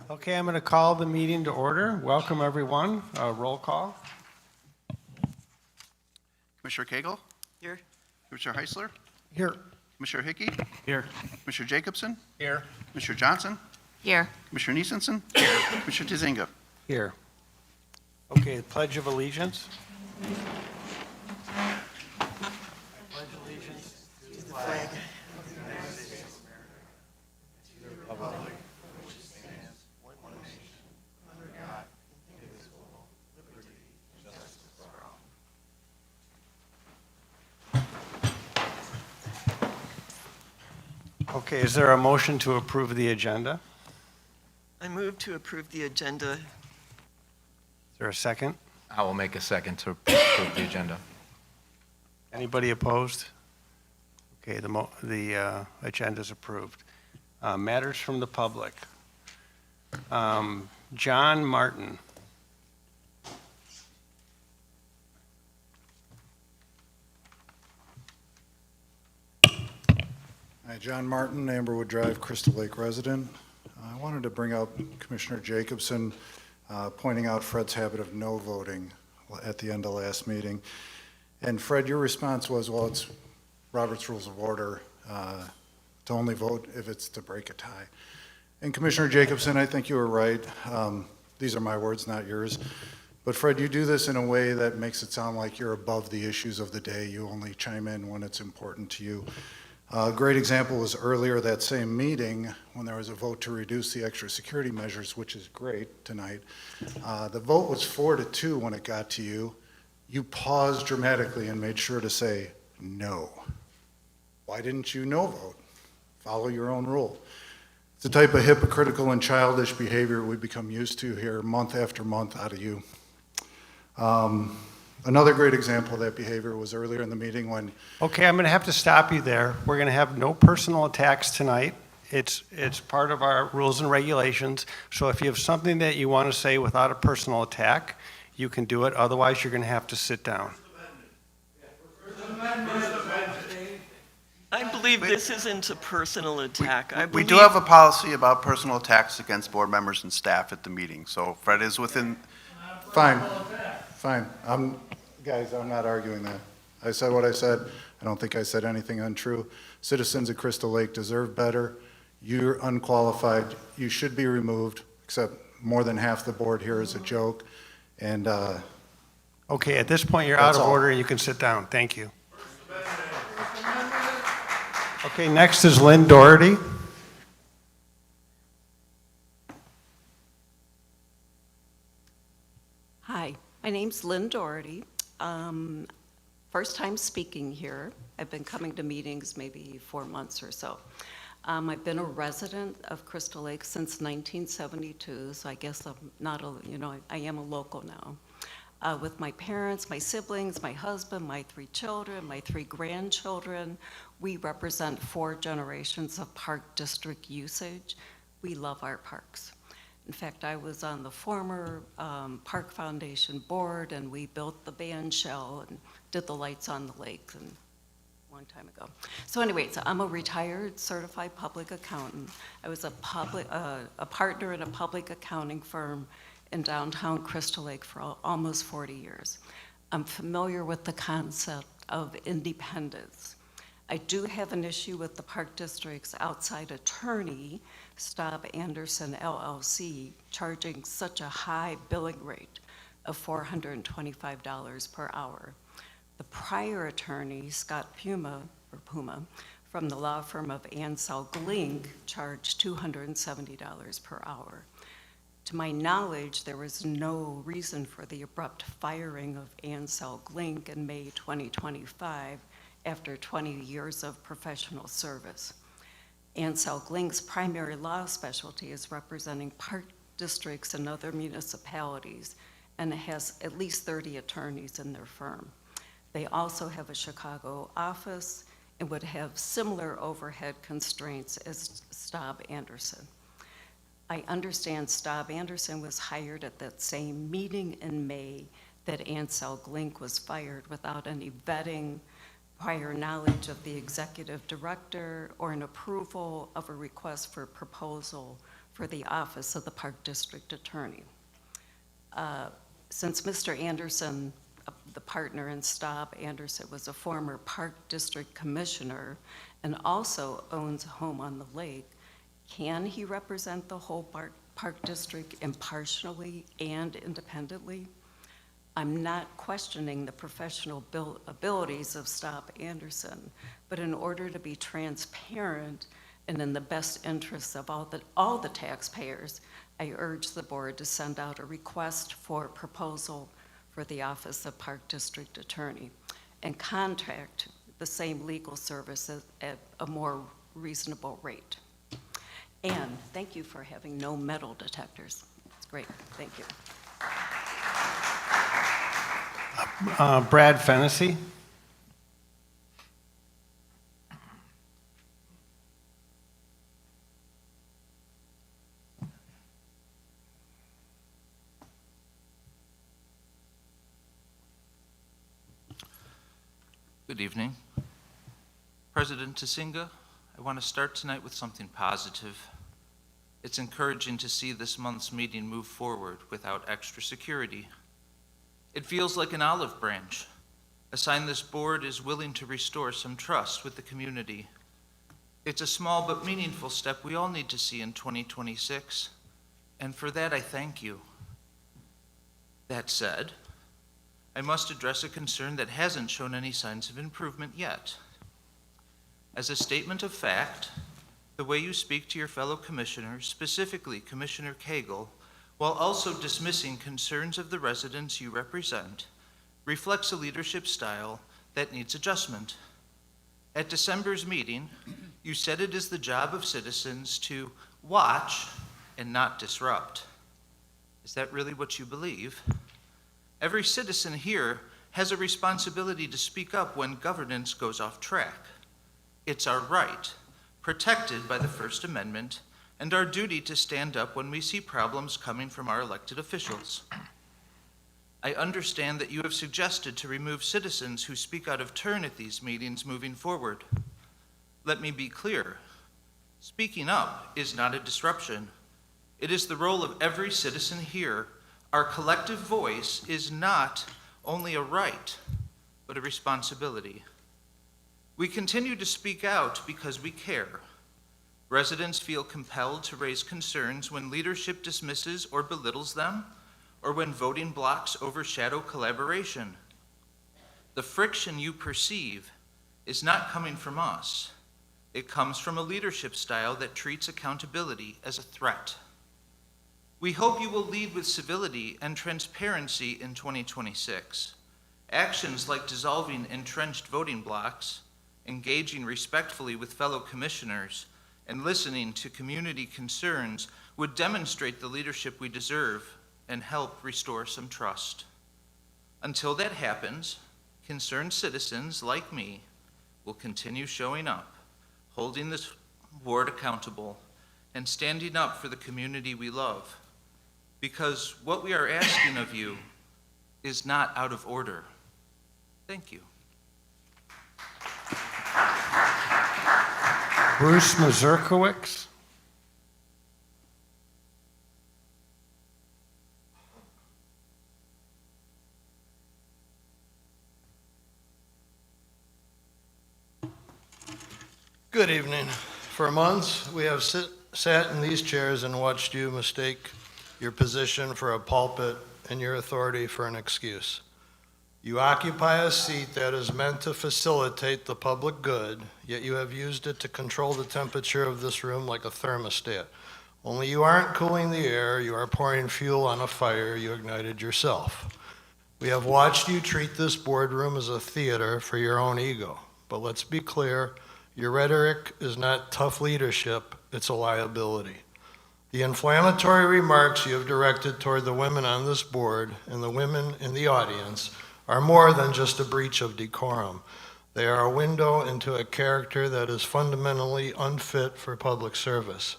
Okay, I'm going to call the meeting to order. Welcome, everyone. Roll call. Commissioner Cagle? Here. Commissioner Heisler? Here. Commissioner Hickey? Here. Commissioner Jacobson? Here. Commissioner Johnson? Here. Commissioner Niesensen? Here. Commissioner Tizinga? Here. Okay, Pledge of Allegiance. Pledge allegiance to the flag. Okay, is there a motion to approve the agenda? I move to approve the agenda. Is there a second? I will make a second to approve the agenda. Anybody opposed? Okay, the agenda is approved. Matters from the public. John Martin. Hi, John Martin, Amberwood Drive, Crystal Lake resident. I wanted to bring up Commissioner Jacobson pointing out Fred's habit of no voting at the end of last meeting. And Fred, your response was, well, it's Robert's Rules of Order to only vote if it's to break a tie. And Commissioner Jacobson, I think you were right. These are my words, not yours. But Fred, you do this in a way that makes it sound like you're above the issues of the day. You only chime in when it's important to you. A great example was earlier that same meeting when there was a vote to reduce the extra security measures, which is great tonight. The vote was 4-2 when it got to you. You paused dramatically and made sure to say no. Why didn't you no vote? Follow your own rule. It's the type of hypocritical and childish behavior we become used to here month after month out of you. Another great example of that behavior was earlier in the meeting when Okay, I'm going to have to stop you there. We're going to have no personal attacks tonight. It's part of our rules and regulations. So if you have something that you want to say without a personal attack, you can do it. Otherwise, you're going to have to sit down. I believe this isn't a personal attack. We do have a policy about personal attacks against board members and staff at the meeting, so Fred is within. Fine. Guys, I'm not arguing that. I said what I said. I don't think I said anything untrue. Citizens of Crystal Lake deserve better. You're unqualified. You should be removed, except more than half the board here is a joke. And Okay, at this point, you're out That's of all. order. You can sit down. Thank you. Okay, next is Lynn Doherty. Hi, my name's Lynn Doherty. First time speaking here. I've been coming to meetings maybe 4 months or so. I've been a resident of Crystal Lake since 1972, so I guess I'm not I am a local now. With my parents, my siblings, my husband, my 3 children, my 3 grandchildren, we represent 4 generations of park district usage. We love our parks. In fact, I was on the former Park Foundation board, and we built the band shell and did the lights on the lake a long time ago. So anyways, I'm a retired certified public accountant. I was a partner in a public accounting firm in downtown Crystal Lake for almost 40 years. I'm familiar with the concept of independence. I do have an issue with the Park District's outside attorney, Staub Anderson LLC, charging such a high billing rate of $425 per hour. The prior attorney, Scott Puma, from the law firm of Ansel Glink, charged $270 per hour. To my knowledge, there was no reason for the abrupt firing of Ansel Glink in May 2025 after 20 years of professional service. Ansel Glink's primary law specialty is representing park districts and other municipalities, and it has at least 30 attorneys in their firm. They also have a Chicago office and would have similar overhead constraints as Staub Anderson. I understand Staub Anderson was hired at that same meeting in May that Ansel Glink was fired without any vetting, prior knowledge of the executive director, or an approval of a request for proposal for the office of the Park District Attorney. Since Mr. Anderson, the partner in Staub Anderson, was a former Park District Commissioner and also owns a home on the lake, can he represent the whole Park District impartially and independently? I'm not questioning the professional abilities of Staub Anderson, but in order to be transparent and in the best interests of all the taxpayers, I urge the board to send out a request for proposal for the Office of Park District Attorney and contract the same legal services at a more reasonable rate. And thank you for having no metal detectors. It's great, thank you. Brad Fennessy. Good evening. President Tasinga, I want to start tonight with something positive. It's encouraging to see this month's meeting move forward without extra security. It feels like an olive branch, a sign this board is willing to restore some trust with the community. It's a small but meaningful step we all need to see in 2026, and for that I thank you. That said, I must address a concern that hasn't shown any signs of improvement yet. As a statement of fact, the way you speak to your fellow commissioners, specifically Commissioner Cagle, while also dismissing concerns of the residents you represent, reflects a leadership style that needs adjustment. At December's meeting, you said it is the job of citizens to watch and not disrupt. Is that really what you believe? Every citizen here has a responsibility to speak up when governance goes off track. It's our right, protected by the First Amendment, and our duty to stand up when we see problems coming from our elected officials. I understand that you have suggested to remove citizens who speak out of turn at these meetings moving forward. Let me be clear. Speaking up is not a disruption. It is the role of every citizen here. Our collective voice is not only a right, but a responsibility. We continue to speak out because we care. Residents feel compelled to raise concerns when leadership dismisses or belittles them, or when voting blocks overshadow collaboration. The friction you perceive is not coming from us. It comes from a leadership style that treats accountability as a threat. We hope you will lead with civility and transparency in 2026. Actions like dissolving entrenched voting blocks, engaging respectfully with fellow commissioners, and listening to community concerns would demonstrate the leadership we deserve and help restore some trust. Until that happens, concerned citizens like me will continue showing up, holding this ward accountable, and standing up for the community we love. Because what we are asking of you is not out of order. Thank you. Bruce Mazurkiewicz. Good evening. For months, we have sat in these chairs and watched you mistake your position for a pulpit and your authority for an excuse. You occupy a seat that is meant to facilitate the public good, yet you have used it to control the temperature of this room like a thermostat. Only you aren't cooling the air, you are pouring fuel on a fire you ignited yourself. We have watched you treat this boardroom as a theater for your own ego. But let's be clear, your rhetoric is not tough leadership, it's a liability. The inflammatory remarks you have directed toward the women on this board and the women in the audience are more than just a breach of decorum. They are a window into a character that is fundamentally unfit for public service.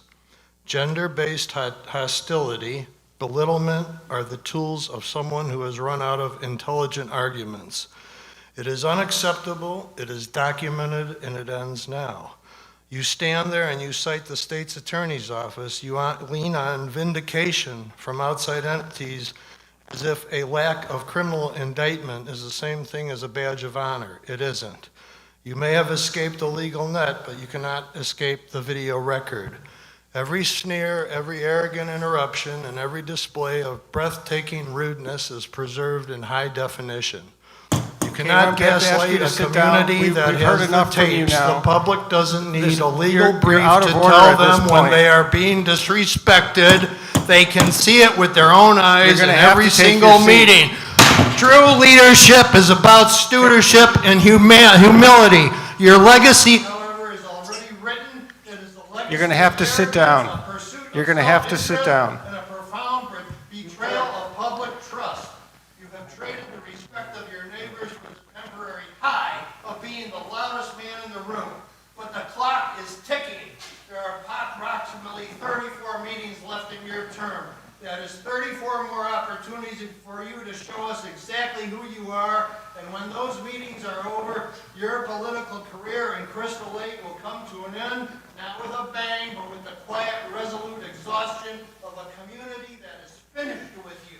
Gender-based hostility, belittlement are the tools of someone who has run out of intelligent arguments. It is unacceptable, it is documented, and it ends now. You stand there and you cite the state's attorney's office. You lean on vindication from outside entities as if a lack of criminal indictment is the same thing as a badge of honor. It isn't. You may have escaped a legal net, but you cannot escape the video record. Every sneer, every arrogant interruption, and every display of breathtaking rudeness is preserved in high definition. You I'm cannot gonna have to ask you gaslight to a sit down. community that We've heard has the enough from you tapes. now. The public doesn't need Listen, a legal you're brief out to of order tell at this them when point. they are being disrespected. They can see it with their own eyes in gonna have every to take single your seat. meeting. True leadership is about stewardship and humility. Your legacy, however, is already written. It is the legacy You're gonna have to of sit arrogance, down. a pursuit of You're gonna have to sit self-interest, down. and a profound betrayal of public trust. You have traded the respect of your neighbors for the temporary high of being the loudest man in the room. But the clock is ticking. There are approximately 34 meetings left in your term. That is 34 more opportunities for you to show us exactly who you are. And when those meetings are over, your political career in Crystal Lake will come to an end, not with a bang, but with the quiet, resolute exhaustion of a community that is finished with you.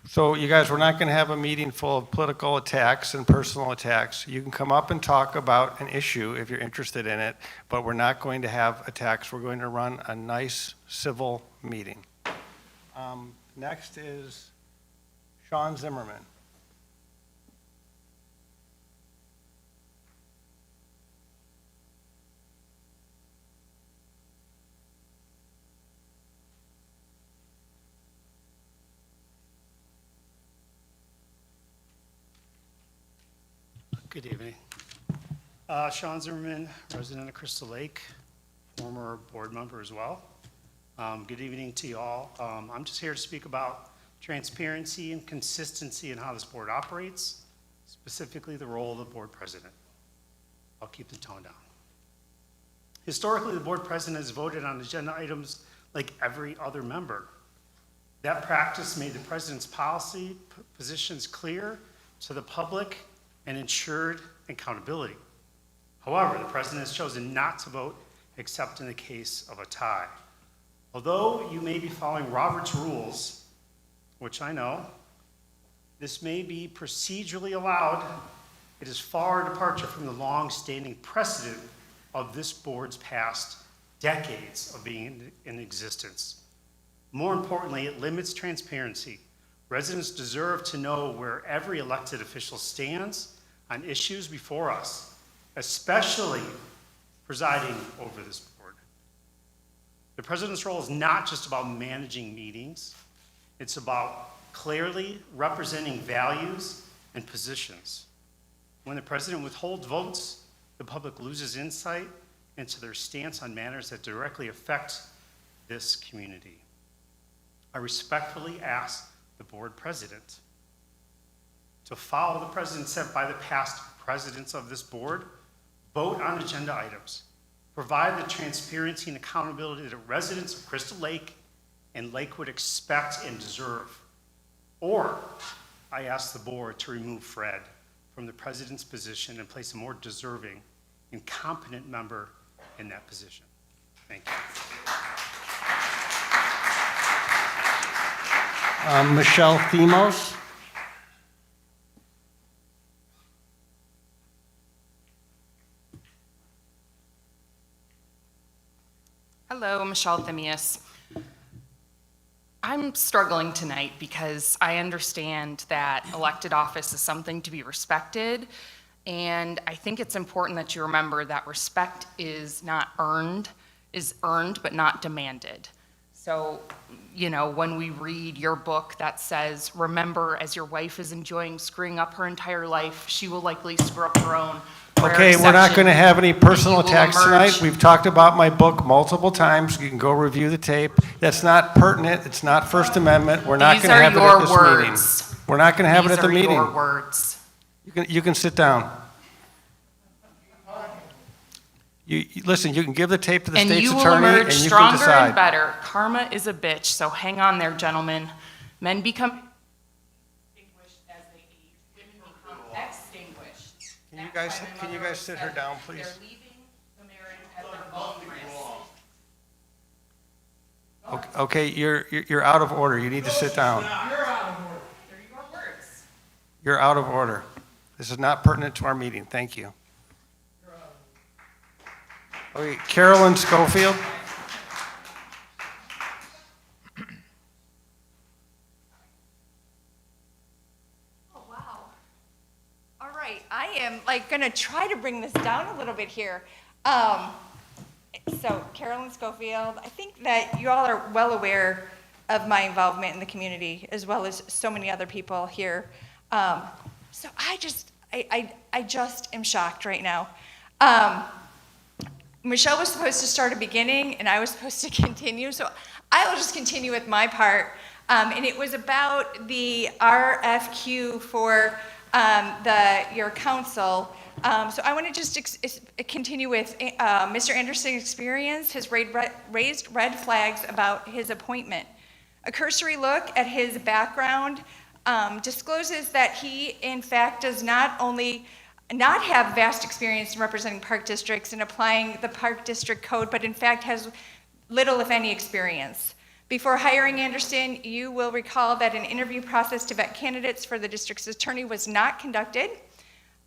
So you guys, we're not going to have a meeting full of political attacks and personal attacks. You can come up and talk about an issue if you're interested in it, but we're not going to have attacks. We're going to run a nice, civil meeting. Next is Sean Zimmerman. Good evening. Sean Zimmerman, resident of Crystal Lake, former board member as well. Good evening to you all. I'm just here to speak about transparency and consistency in how this board operates, specifically the role of the board president. I'll keep the tone down. Historically, the board president has voted on agenda items like every other member. That practice made the president's policy positions clear to the public and ensured accountability. However, the president has chosen not to vote except in the case of a tie. Although you may be following Robert's rules, which I know, this may be procedurally allowed. It is far departure from the long-standing precedent of this board's past decades of being in existence. More importantly, it limits transparency. Residents deserve to know where every elected official stands on issues before us, especially presiding over this board. The president's role is not just about managing meetings. It's about clearly representing values and positions. When the president withholds votes, the public loses insight into their stance on matters that directly affect this community. I respectfully ask the board president to follow the precedent set by the past presidents of this board, vote on agenda items, provide the transparency and accountability that residents of Crystal Lake and Lakewood expect and deserve. Or I ask the board to remove Fred from the president's position and place a more deserving and competent member in that position. Thank you. Michelle Themos. Hello, Michelle Thimius. I'm struggling tonight because I understand that elected office is something to be respected, and I think it's important that you remember that respect is earned but not demanded. So, you know, when we read your book that says, remember, as your wife is enjoying screwing up her entire life, she will likely screw up her own. Okay, we're not going to have any personal you will attacks emerge. tonight. We've talked about my book multiple times. You can go review the tape. That's not pertinent. It's not First Amendment. We're not These going to are have it your at this words. meeting. We're not going to have it These at the are meeting. your words. You can sit down. Listen, you can give the tape to the And state's you will attorney and emerge you can stronger and decide. better. Karma is a bitch, so hang on there, gentlemen. Men become Can you guys sit her down, please? They're leaving the merit at their own risk. Okay, you're out of order. You need to sit down. You're out of order. They're your words. You're out of order. This is not pertinent to our meeting. Thank you. Okay, Carolyn Schofield. Oh, wow. All right, I am going to try to bring this down a little bit here. So Carolyn Schofield, I think that you all are well aware of my involvement in the community as well as so many other people here. So I just am shocked right now. Michelle was supposed to start a beginning and I was supposed to continue, so I will just continue with my part. And it was about the RFQ for your council. So I want to just continue with Mr. Anderson's experience has raised red flags about his appointment. A cursory look at his background discloses that he, in fact, does not only not have vast experience in representing park districts and applying the park district code, but in fact has little, if any, experience. Before hiring Anderson, you will recall that an interview process to vet candidates for the district's attorney was not conducted.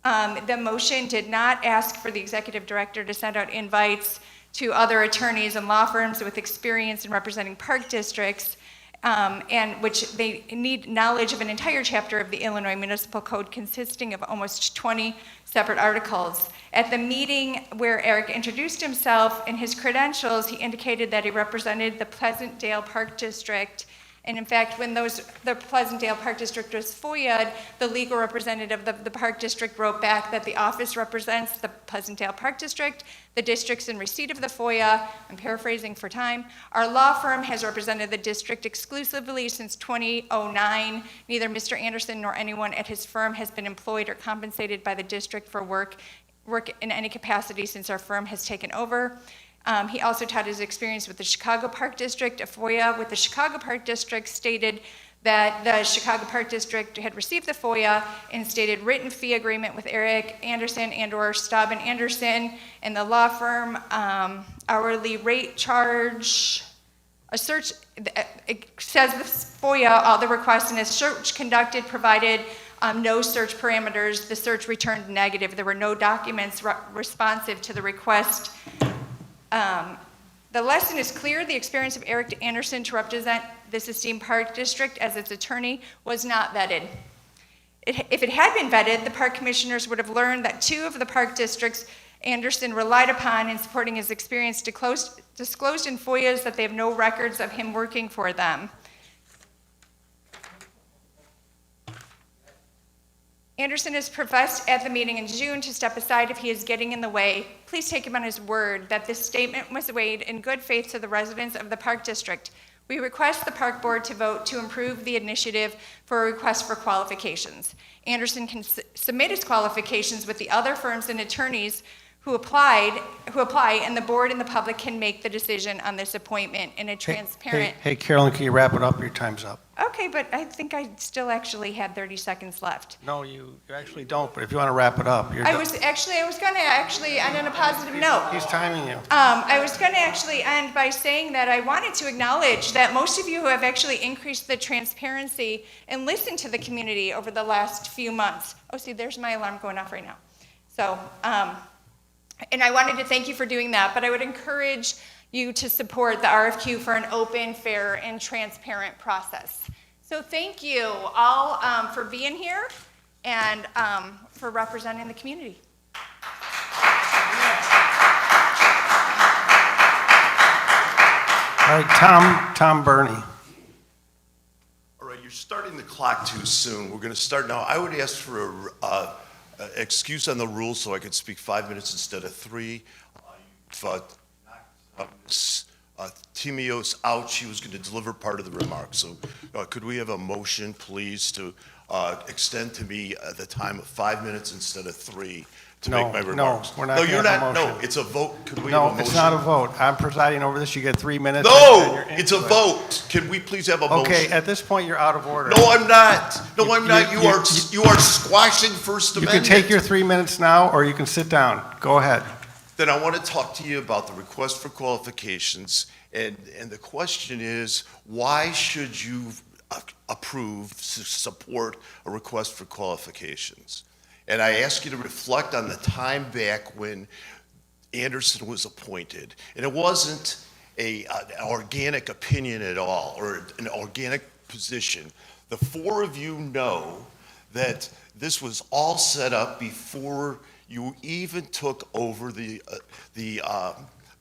The motion did not ask for the executive director to send out invites to other attorneys and law firms with experience in representing park districts, and which they need knowledge of an entire chapter of the Illinois Municipal Code consisting of almost 20 separate articles. At the meeting where Eric introduced himself and his credentials, he indicated that he represented the Pleasantdale Park District. And in fact, when the Pleasantdale Park District was FOIA'd, the legal representative of the Park District wrote back that the office represents the Pleasantdale Park District, the districts in receipt of the FOIA, I'm paraphrasing for time. Our law firm has represented the district exclusively since 2009. Neither Mr. Anderson nor anyone at his firm has been employed or compensated by the district for work in any capacity since our firm has taken over. He also touted his experience with the Chicago Park District. A FOIA with the Chicago Park District stated that the Chicago Park District had received the FOIA and stated written fee agreement with Eric Anderson and/or Staub and Anderson and the law firm, hourly rate charge, a search, it says the FOIA, all the requests in a search conducted provided no search parameters. The search returned negative. There were no documents responsive to the request. The lesson is clear. The experience of Eric Anderson to represent this esteemed park district as its attorney was not vetted. If it had been vetted, the park commissioners would have learned that 2 of the park districts Anderson relied upon in supporting his experience disclosed in FOIAs that they have no records of him working for them. Anderson has professed at the meeting in June to step aside if he is getting in the way. Please take him on his word that this statement was made in good faith to the residents of the Park District. We request the Park Board to vote to approve the initiative for a request for qualifications. Anderson can submit his qualifications with the other firms and attorneys who apply, and the board and the public can make the decision on this appointment in a transparent. Hey, Carolyn, can you wrap it up? Your time's up. Okay, but I think I still actually had 30 seconds left. No, you actually don't, but if you want to wrap it up, you're I done. was going to actually end on a positive note. He's timing you. I was going to actually end by saying that I wanted to acknowledge that most of you who have actually increased the transparency and listened to the community over the last few months. Oh, see, there's my alarm going off right now. So, and I wanted to thank you for doing that, but I would encourage you to support the RFQ for an open, fair, and transparent process. So thank you all for being here and for representing the community. All right, Tom Burney. All right, you're starting the clock too soon. We're going to start now. I would ask for a excuse on the rules so I could speak 5 minutes instead of 3. Timios out. She was going to deliver part of the remarks. So could we have a motion, please, to extend to me the time of 5 minutes instead of 3 to No, make my no, remarks? we're not No, gonna you're have a not, no, motion. it's a vote. Could we have a No, motion? it's not a vote. I'm presiding over this. You get 3 minutes. and then No, you're it's a into it. vote. Can we please have a motion? Okay, at this point, you're out of order. No, I'm not. No, I'm not. you- You are squashing First You Amendment. can take your 3 minutes now, or you can sit down. Go ahead. Then I want to talk to you about the request for qualifications, and the question is, why should you support a request for qualifications? And I ask you to reflect on the time back when Anderson was appointed, and it wasn't an organic opinion at all, or an organic position. The four of you know that this was all set up before you even took over the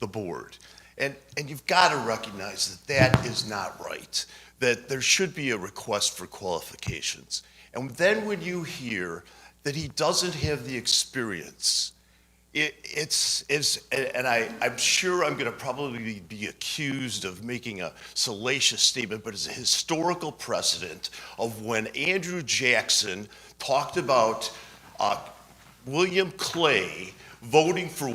board. And you've got to recognize that that is not right, that there should be a request for qualifications. And then when you hear that he doesn't have the experience, I'm sure I'm going to probably be accused of making a salacious statement, but it's a historical precedent of when Andrew Jackson talked about William Clay voting for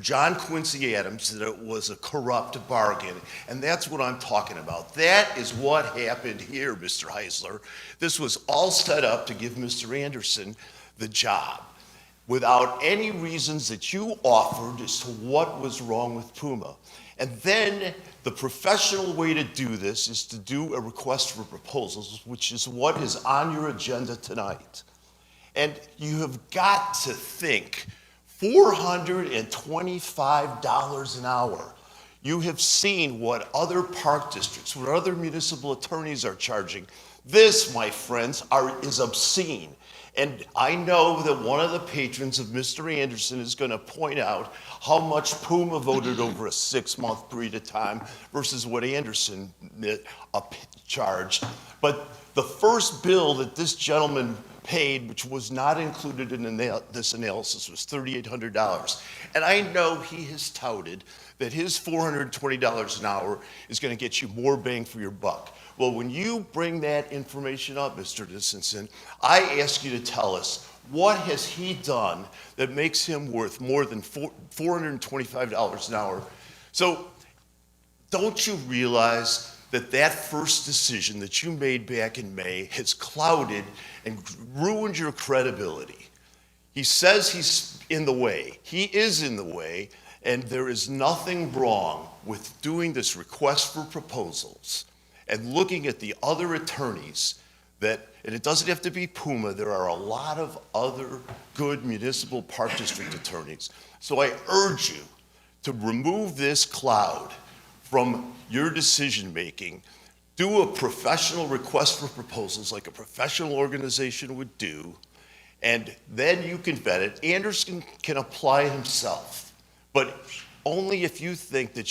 John Quincy Adams, that it was a corrupt bargain. And that's what I'm talking about. That is what happened here, Mr. Heisler. This was all set up to give Mr. Anderson the job without any reasons that you offered as to what was wrong with Puma. And then the professional way to do this is to do a request for proposals, which is what is on your agenda tonight. And you have got to think, $425 an hour. You have seen what other park districts, what other municipal attorneys are charging. This, my friends, is obscene. And I know that one of the patrons of Mr. Anderson is going to point out how much Puma voted over a 6-month period of time versus what Anderson charged. But the first bill that this gentleman paid, which was not included in this analysis, was $3,800. And I know he has touted that his $420 an hour is going to get you more bang for your buck. Well, when you bring that information up, Mr. Dickinson, I ask you to tell us, what has he done that makes him worth more than $425 an hour? So don't you realize that that first decision that you made back in May has clouded and ruined your credibility? He says he's in the way. He is in the way, and there is nothing wrong with doing this request for proposals and looking at the other attorneys that, and it doesn't have to be Puma, there are a lot of other good municipal park district attorneys. So I urge you to remove this cloud from your decision-making. Do a professional request for proposals like a professional organization would do, and then you can vet it. Anderson can apply himself, but only if you think that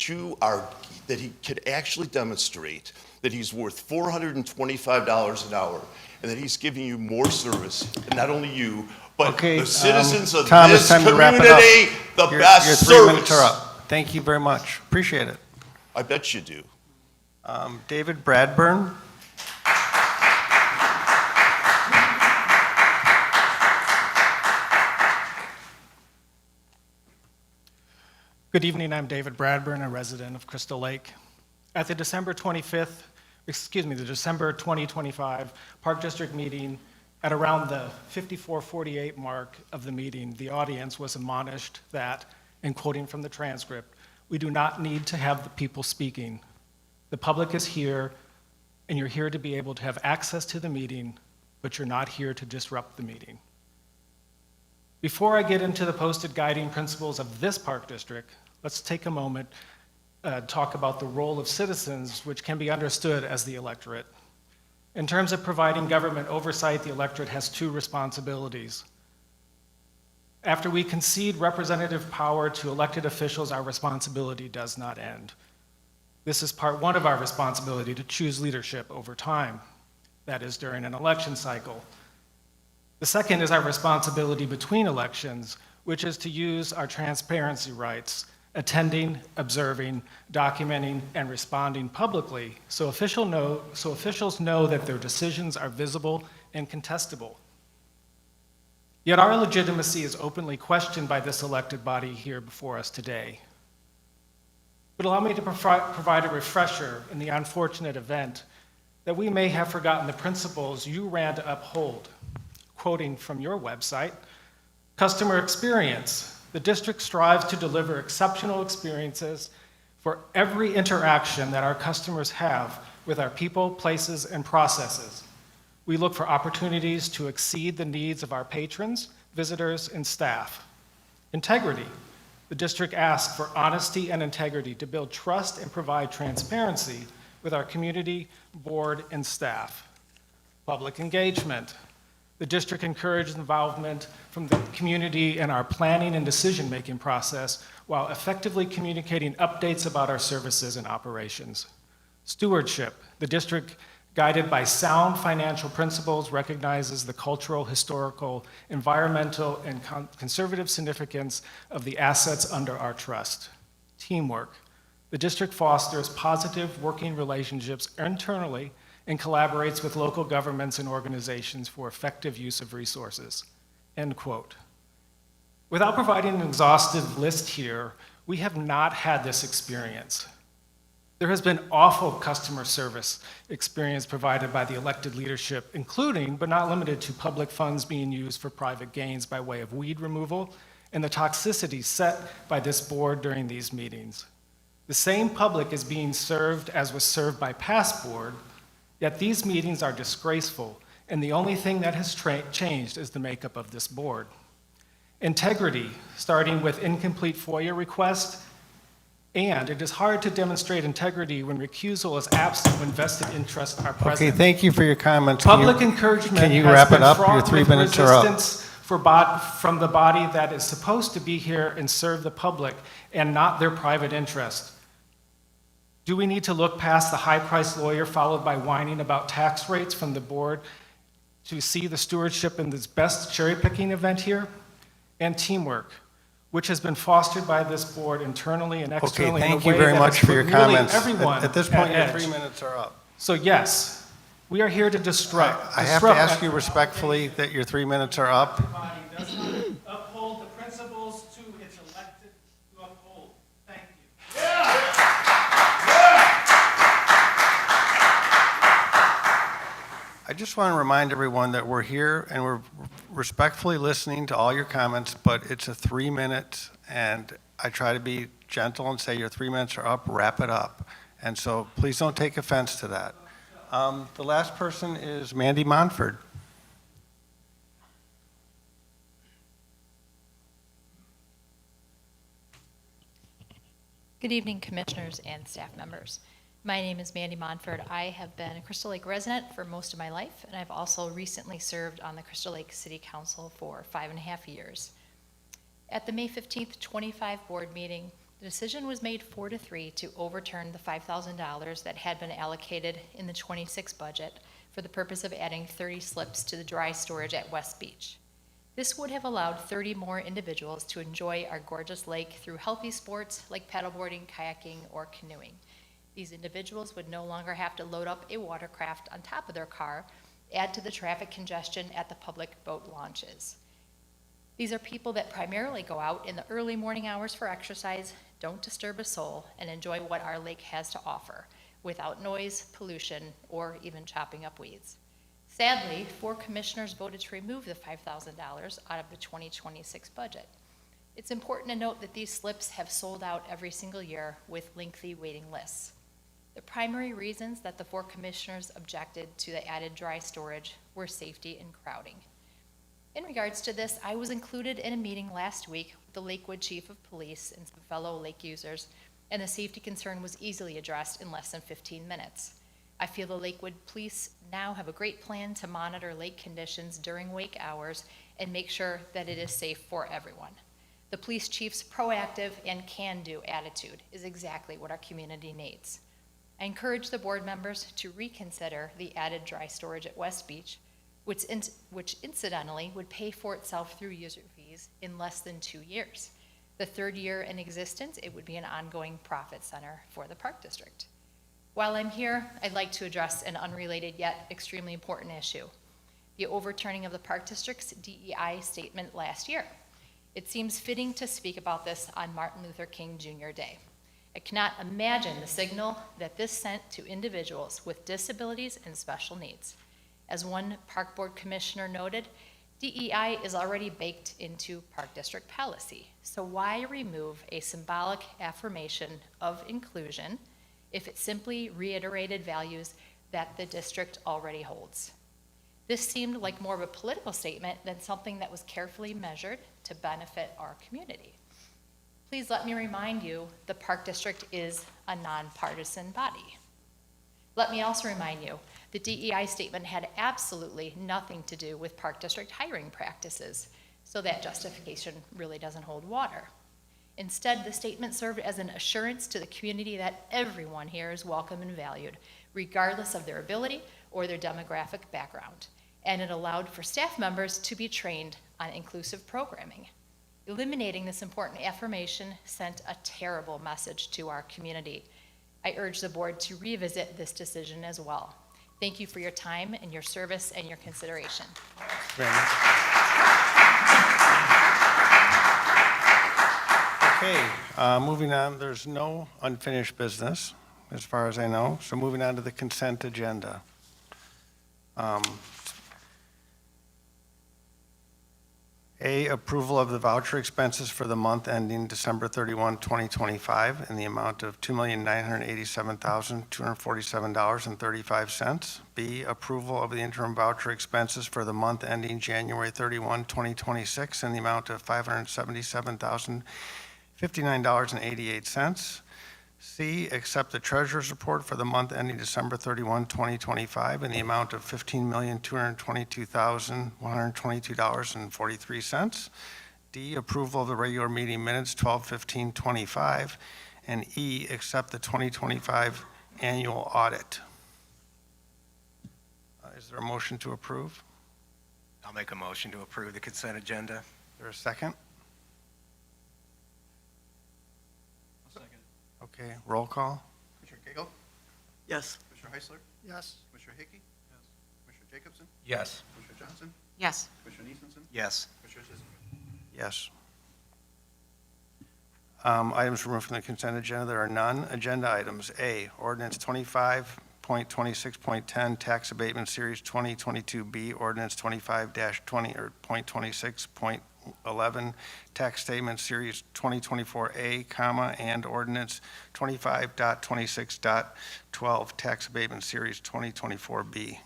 that he could actually demonstrate that he's worth $425 an hour and that he's giving you more service, and not only you, but Okay, the citizens of Tom, it's this time to wrap it up. community, the Your best 3 minutes service. are up. Thank you very much. Appreciate it. I bet you do. David Bradburn. Good evening, I'm David Bradburn, a resident of Crystal Lake. At the December 2025 Park District meeting, at around the 54:48 mark of the meeting, the audience was admonished that, and quoting from the transcript, "We do not need to have the people speaking. The public is here, and you're here to be able to have access to the meeting, but you're not here to disrupt the meeting." Before I get into the posted guiding principles of this park district, let's take a moment to talk about the role of citizens, which can be understood as the electorate. In terms of providing government oversight, the electorate has two responsibilities. After we concede representative power to elected officials, our responsibility does not end. This is part one of our responsibility, to choose leadership over time, that is, during an election cycle. The second is our responsibility between elections, which is to use our transparency rights, attending, observing, documenting, and responding publicly so officials know that their decisions are visible incontestable. Yet our legitimacy is openly questioned by this elected body here before us today. But allow me to provide a refresher in the unfortunate event that we may have forgotten the principles you ran to uphold. Quoting from your website, customer experience. The district strives to deliver exceptional experiences for every interaction that our customers have with our people, places, and processes. We look for opportunities to exceed the needs of our patrons, visitors, and staff. Integrity. The district asks for honesty and integrity to build trust and provide transparency with our community, board, and staff. Public engagement. The district encourages involvement from the community in our planning and decision-making process while effectively communicating updates about our services and operations. Stewardship. The district, guided by sound financial principles, recognizes the cultural, historical, environmental, and conservative significance of the assets under our trust. Teamwork. The district fosters positive working relationships internally and collaborates with local governments and organizations for effective use of resources. End quote. Without providing an exhaustive list here, we have not had this experience. There has been awful customer service experience provided by the elected leadership, including, but not limited to, public funds being used for private gains by way of weed removal and the toxicity set by this board during these meetings. The same public is being served as was served by past board, yet these meetings are disgraceful, and the only thing that has changed is the makeup of this board. Integrity, starting with incomplete FOIA requests, and it is hard to demonstrate integrity when recusal is absent when vested interests are present. Okay, thank you for your comments. Public encouragement can you has wrap it been up? fraught Your 3 with minutes are up. resistance from the body that is supposed to be here and serve the public and not their private interest. Do we need to look past the high-priced lawyer followed by whining about tax rates from the board to see the stewardship in this best cherry-picking event here? And teamwork, which has been fostered by this board internally and Okay, externally in a thank you way very that much has for your put nearly comments. everyone At this point, your at 3 edge. minutes are up. So yes, we are here to disrupt. I have to ask you respectfully that your 3 minutes are up. Body does not uphold the principles to its elected to uphold. Thank you. I just want to remind everyone that we're here and we're respectfully listening to all your comments, but it's a 3 minute, and I try to be gentle and say your 3 minutes are up, wrap it up. And so please don't take offense to that. The last person is Mandy Monford. Good evening, commissioners and staff members. My name is Mandy Monford. I have been a Crystal Lake resident for most of my life, and I've also recently served on the Crystal Lake City Council for 5.5 years. At the May 15th, 25 board meeting, the decision was made 4-3 to overturn the $5,000 that had been allocated in the 26 budget for the purpose of adding 30 slips to the dry storage at West Beach. This would have allowed 30 more individuals to enjoy our gorgeous lake through healthy sports like paddleboarding, kayaking, or canoeing. These individuals would no longer have to load up a watercraft on top of their car, add to the traffic congestion at the public boat launches. These are people that primarily go out in the early morning hours for exercise, don't disturb a soul, and enjoy what our lake has to offer without noise, pollution, or even chopping up weeds. Sadly, 4 commissioners voted to remove the $5,000 out of the 2026 budget. It's important to note that these slips have sold out every single year with lengthy waiting lists. The primary reasons that the 4 commissioners objected to the added dry storage were safety and crowding. In regards to this, I was included in a meeting last week with the Lakewood Chief of Police and some fellow lake users, and the safety concern was easily addressed in less than 15 minutes. I feel the Lakewood Police now have a great plan to monitor lake conditions during wake hours and make sure that it is safe for everyone. The police chief's proactive and can-do attitude is exactly what our community needs. I encourage the board members to reconsider the added dry storage at West Beach, which incidentally would pay for itself through user fees in less than 2 years. The 3rd year in existence, it would be an ongoing profit center for the Park District. While I'm here, I'd like to address an unrelated yet extremely important issue. the overturning of the Park District's DEI statement last year. It seems fitting to speak about this on Martin Luther King Jr. Day. I cannot imagine the signal that this sent to individuals with disabilities and special needs. As one Park Board Commissioner noted, DEI is already baked into Park District policy. So why remove a symbolic affirmation of inclusion if it simply reiterated values that the district already holds? This seemed like more of a political statement than something that was carefully measured to benefit our community. Please let me remind you, the Park District is a nonpartisan body. Let me also remind you, the DEI statement had absolutely nothing to do with Park District hiring practices, so that justification really doesn't hold water. Instead, the statement served as an assurance to the community that everyone here is welcome and valued, regardless of their ability or their demographic background. And it allowed for staff members to be trained on inclusive programming. Eliminating this important affirmation sent a terrible message to our community. I urge the board to revisit this decision as well. Thank you for your time and your service and your consideration. Okay, moving on, there's no unfinished business, as far as I know, so moving on to the consent agenda. A, approval of the voucher expenses for the month ending December 31, 2025, in the amount of $2,987,247.35. B, approval of the interim voucher expenses for the month ending January 31, 2026, in the amount of $577,059.88. C, accept the treasurer's report for the month ending December 31, 2025, in the amount of $15,222,122.43. D, approval of the regular meeting minutes 12/15/25. And E, accept the 2025 annual audit. Is there a motion to approve? I'll make a motion to approve the consent agenda. Is there a second? Okay, roll call? Commissioner Cagle? Yes. Commissioner Heisler? Yes. Commissioner Hickey? Yes. Commissioner Jacobson? Yes. Commissioner Johnson? Yes. Commissioner Neesensen? Yes. Commissioner Chisholm? Yes. Items removed from the consent agenda, there are none. Agenda items. A, ordinance 25.26.10, tax abatement series 2022B, ordinance 25-20 or .26.11, tax statement series 2024A, comma, and ordinance 25.26.12, tax abatement series 2024B.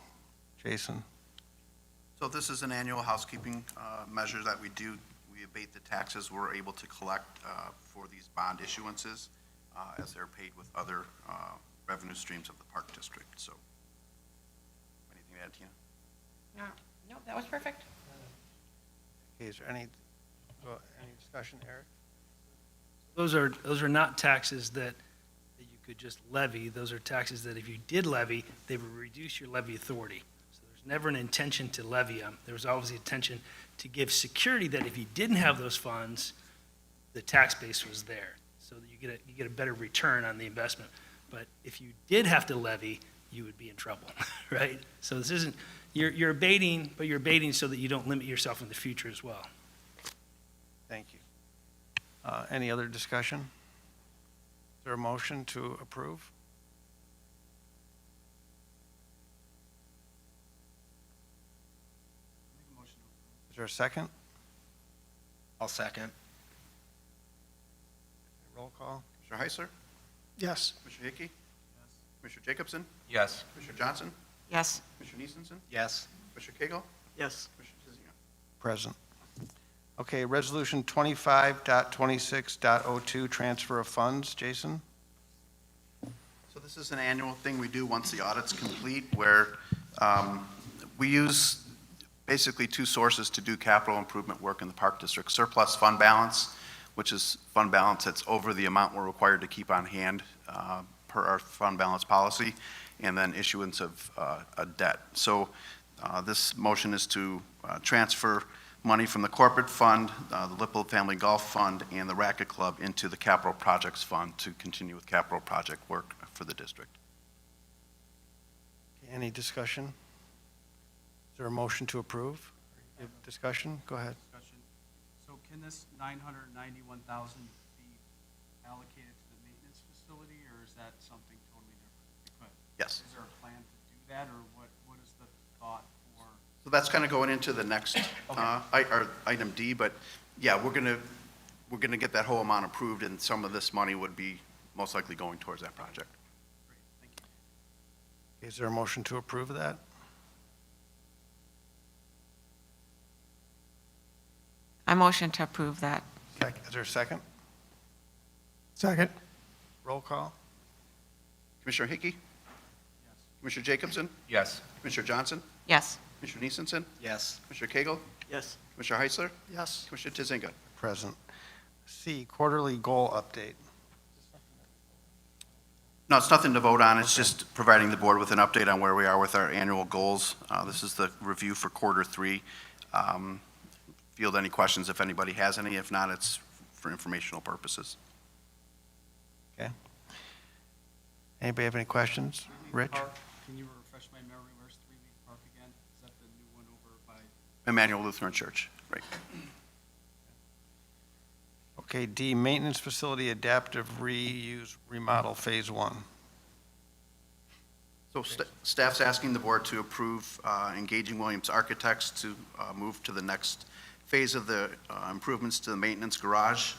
Jason? So this is an annual housekeeping measure that we do. We abate the taxes we're able to collect for these bond issuances as they're paid with other revenue streams of the Park District. So anything to add, Tina? No, that was perfect. Okay, is there any discussion, Eric? Those are not taxes that you could just levy. Those are taxes that if you did levy, they would reduce your levy authority. So there's never an intention to levy them. There was always the intention to give security that if you didn't have those funds, the tax base was there, so that you get a better return on the investment. But if you did have to levy, you would be in trouble, right? So this isn't, you're abating, but you're abating so that you don't limit yourself in the future as well. Thank you. Any other discussion? Is there a motion to approve? Is there a second? I'll second. Roll call? Commissioner Heisler? Yes. Commissioner Hickey? Yes. Commissioner Jacobson? Yes. Commissioner Johnson? Yes. Commissioner Neesensen? Yes. Commissioner Cagle? Yes. Commissioner Tizio? Present. Okay, resolution 25.26.02, transfer of funds. Jason? So this is an annual thing we do once the audit's complete, where we use basically two sources to do capital improvement work in the Park District. Surplus fund balance, which is fund balance that's over the amount we're required to keep on hand per our fund balance policy, and then issuance of a debt. So this motion is to transfer money from the corporate fund, the Lippold Family Golf Fund, and the Racket Club into the Capital Projects Fund to continue with capital project work for the district. Any discussion? Is Is there a motion to approve? You have discussion? Go ahead. So can this 991,000 be allocated to the maintenance facility, or is that something totally different? Yes. Is there a plan to do that, or what is the thought for? So that's kind of going into the next, or item D, but yeah, we're gonna get that whole amount approved, and some of this money would be most likely going towards that project. Is there a motion to approve that? I motion to approve that. Is there a second? Second. Roll call? Commissioner Hickey? Yes. Commissioner Jacobson? Yes. Commissioner Johnson? Yes. Commissioner Neesensen? Yes. Commissioner Cagle? Yes. Commissioner Heisler? Yes. Commissioner Tizinga? Present. C, quarterly goal update. No, it's nothing to vote on. It's just providing the board with an update on where we are with our annual goals. This is the review for quarter 3. Field any questions if anybody has any. If not, it's for informational purposes. Okay. Anybody have any questions? Rich? Can you refresh my memory, where's 3 Leaf Park again? Is that the new one over by? Emmanuel Lutheran Church, right. Okay, D, maintenance facility adaptive reuse remodel phase 1. So staff's asking the board to approve engaging Williams Architects to move to the next phase of the improvements to the maintenance garage.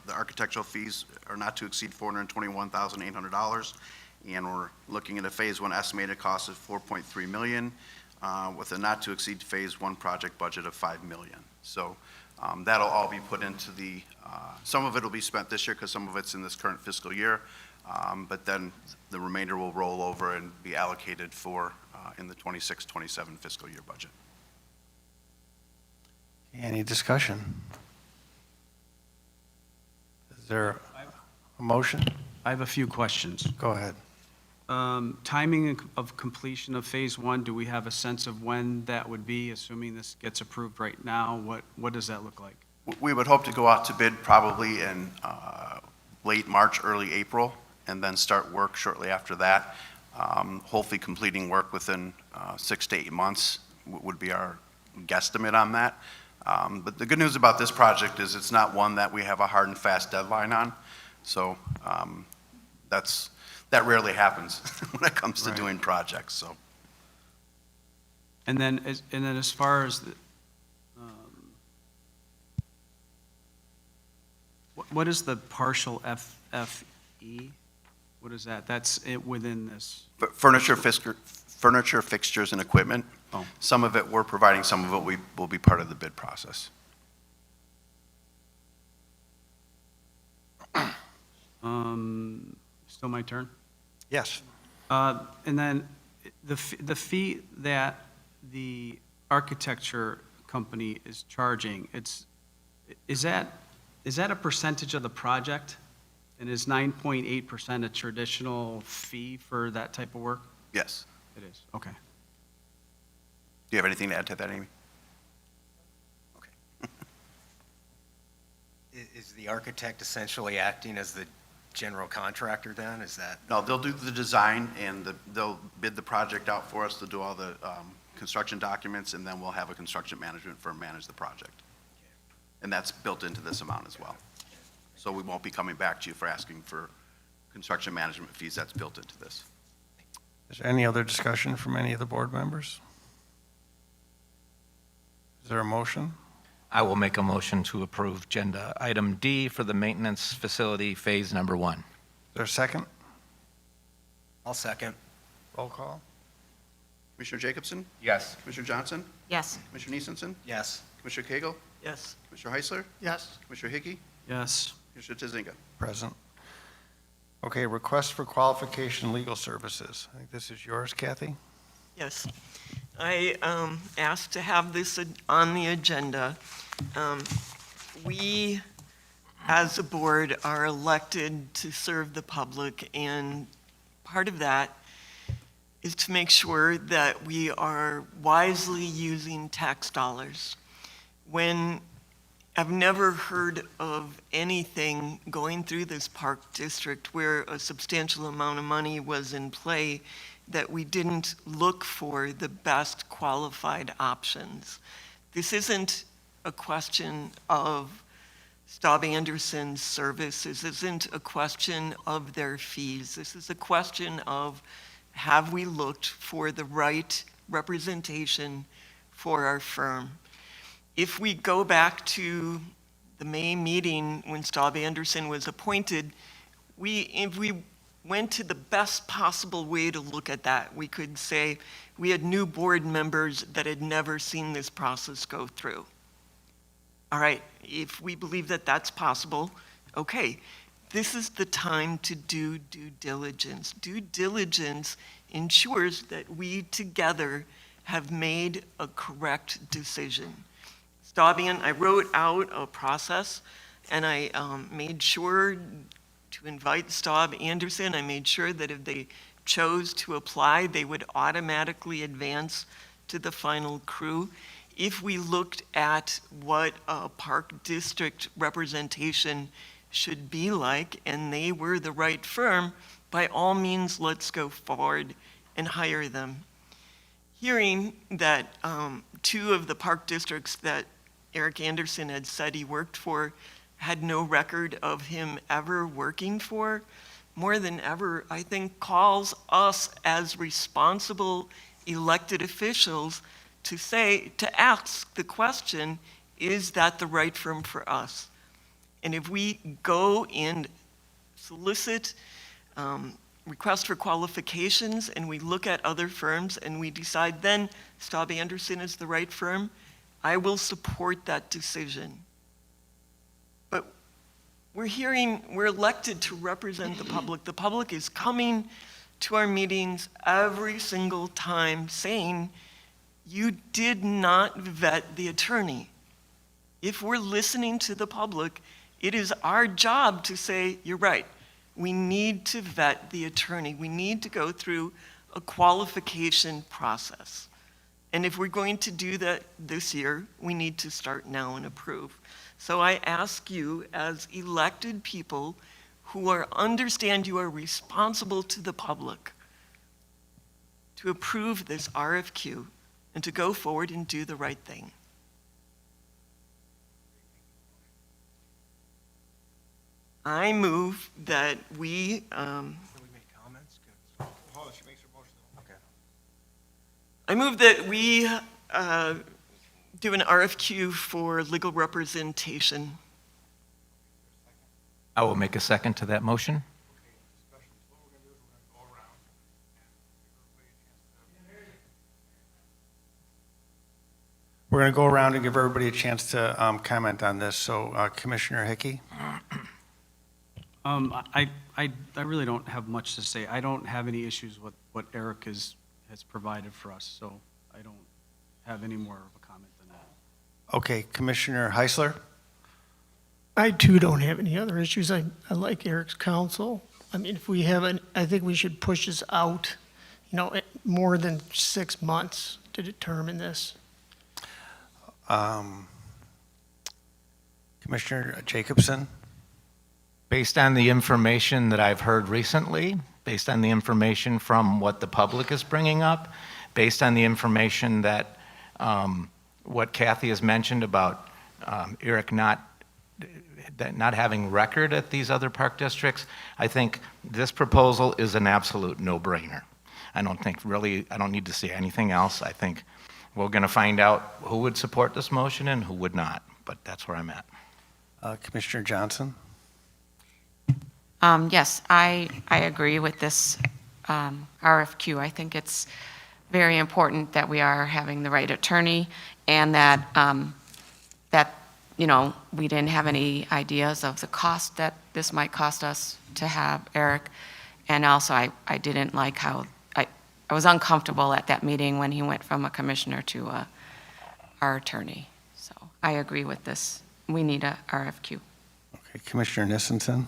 The architectural fees are not to exceed $421,800, and we're looking at a phase 1 estimated cost of $4.3 million, with a not to exceed phase 1 project budget of $5 million. So that'll all be put into the, some of it will be spent this year because some of it's in this current fiscal year, but then the remainder will roll over and be allocated for in the 26-27 fiscal year budget. Any discussion? Is there a motion? I have a few questions. Go ahead. Timing of completion of phase 1, do we have a sense of when that would be, assuming this gets approved right now? What does that look like? We would hope to go out to bid probably in late March, early April, and then start work shortly after that. Hopefully completing work within 6 to 8 months would be our guesstimate on that. But the good news about this project is it's not one that we have a hard and fast deadline on. So that rarely happens when it comes to doing projects, so. And then as far as the, what is the partial FFE? What is that? That's it within this? Furniture, fixtures, and equipment. Oh. Some of it we're providing, some of it will be part of the bid process. Still my turn? Yes. And then the fee that the architecture company is charging, is that a percentage of the project? And is 9.8% a traditional fee for that type of work? Yes. It is, okay. Do you have anything to add to that, Amy? Is the architect essentially acting as the general contractor then? Is that? No, they'll do the design and they'll bid the project out for us. They'll do all the construction documents, and then we'll have a construction management firm manage the project. And that's built into this amount as well. So we won't be coming back to you for asking for construction management fees. That's built into this. Is there any other discussion from any of the board members? Is there a motion? I will make a motion to approve agenda item D for the maintenance facility phase number 1. Is there a second? I'll second. Roll call? Commissioner Jacobson? Yes. Commissioner Johnson? Yes. Commissioner Neesensen? Yes. Commissioner Cagle? Yes. Commissioner Heisler? Yes. Commissioner Hickey? Yes. Commissioner Tizinga? Present. Okay, request for qualification legal services. I think this is yours, Kathy? Yes. I asked to have this on the agenda. We, as a board, are elected to serve the public, and part of that is to make sure that we are wisely using tax dollars. When I've never heard of anything going through this park district where a substantial amount of money was in play that we didn't look for the best qualified options. This isn't a question of Staub Anderson's service. This isn't a question of their fees. This is a question of, have we looked for the right representation for our firm? If we go back to the May meeting when Staub Anderson was appointed, if we went to the best possible way to look at that, we could say we had new board members that had never seen this process go through. All right, if we believe that that's possible, okay, this is the time to do due diligence. Due diligence ensures that we together have made a correct decision. Staubian, I wrote out a process, and I made sure to invite Staub Anderson. I made sure that if they chose to apply, they would automatically advance to the final crew. If we looked at what a park district representation should be like, and they were the right firm, by all means, let's go forward and hire them. Hearing that 2 of the park districts that Eric Anderson had said he worked for had no record of him ever working for, more than ever, I think, calls us as responsible elected officials to ask the question, is that the right firm for us? And if we go and solicit request for qualifications and we look at other firms and we decide then Staub Anderson is the right firm, I will support that decision. But we're elected to represent the public. The public is coming to our meetings every single time saying, you did not vet the attorney. If we're listening to the public, it is our job to say, you're right. We need to vet the attorney. We need to go through a qualification process. And if we're going to do that this year, we need to start now and approve. So I ask you as elected people who understand you are responsible to the public to approve this RFQ and to go forward and do the right thing. I move that we, I move that we do an RFQ for legal representation. I will make a second to that motion. We're going to go around and give everybody a chance to comment on this. So Commissioner Hickey? I really don't have much to say. I don't have any issues with what Eric has provided for us, so I don't have any more of a comment than that. Okay, Commissioner Heisler? I too don't have any other issues. I like Eric's counsel. I mean, if we have I think we should push this out, more than 6 months to determine this. Commissioner Jacobson? Based on the information that I've heard recently, based on the information from what the public is bringing up, based on the information that what Kathy has mentioned about Eric not having record at these other park districts, I think this proposal is an absolute no-brainer. I don't need to see anything else. I think we're going to find out who would support this motion and who would not, but that's where I'm at. Commissioner Johnson? Yes, I agree with this RFQ. I think it's very important that we are having the right attorney and that, we didn't have any ideas of the cost that this might cost us to have Eric. And also, I didn't like how, I was uncomfortable at that meeting when he went from a commissioner to our attorney. So I agree with this. We need a RFQ. Okay, Commissioner Nissenson?